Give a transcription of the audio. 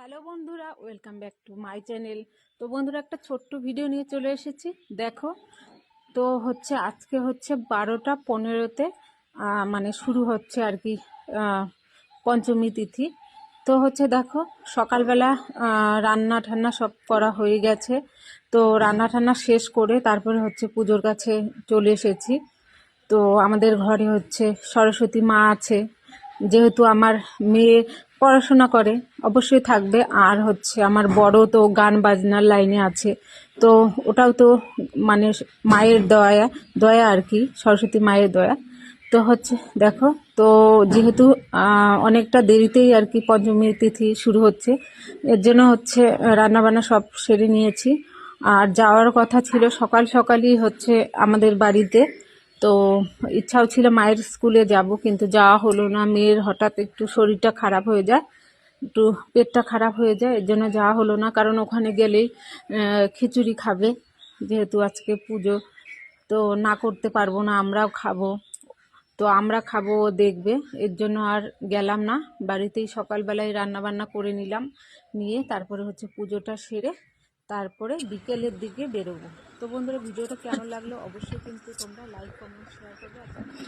Hello বন্ধুরা, welcome back to my channel. তো বন্ধুরা, একটা ছোট্ট ভিডিও নিয়ে চলে এসেছি। দেখো, তো আজকে 12টা 15-তে মানে শুরু হচ্ছে আর কি পঞ্চমী তিথি। তো দেখো, সকালবেলা রান্না ঠান্না সব করা হয়ে গেছে। তো রান্না ঠান্না শেষ করে তারপরে পুজোর কাছে চলে এসেছি। তো আমাদের ঘরে সরস্বতী মা আছে, যেহেতু আমার মেয়ে পড়াশোনা করে অবশ্যই থাকবে। আর আমার বড় তো গান বাজনার লাইনে আছে, তো ওটাও তো মানে মায়ের দয়া দয়া আর কি, সরস্বতী মায়ের দয়া। তো দেখো, তো যেহেতু অনেকটা দেরিতেই আর কি পঞ্চমী তিথি শুরু হচ্ছে, এর জন্য রান্নাবান্না সব সেরে নিয়েছি। আর যাওয়ার কথা ছিল সকাল সকালই আমাদের বাড়িতে। তো ইচ্ছাও ছিল মায়ের স্কুলে যাব, কিন্তু যাওয়া হলো না। মেয়ের হঠাৎ একটু শরীরটা খারাপ হয়ে যায়, একটু পেটটা খারাপ হয়ে যায়, এর জন্য যাওয়া হলো না। কারণ ওখানে গেলেই খিচুড়ি খাবে, যেহেতু আজকে পুজো, তো না করতে পারবো না। আমরাও খাবো, তো আমরা খাবো, ও দেখবে, এর জন্য আর গেলাম না। বাড়িতেই সকালবেলায় রান্না বান্না করে নিলাম, নিয়ে তারপরে পুজোটা সেরে তারপরে বিকেলের দিকে বেরোবো। তো বন্ধুরা, ভিডিওটা কেমন লাগলো অবশ্যই কিন্তু তোমরা লাইক কমেন্ট শেয়ার করবে।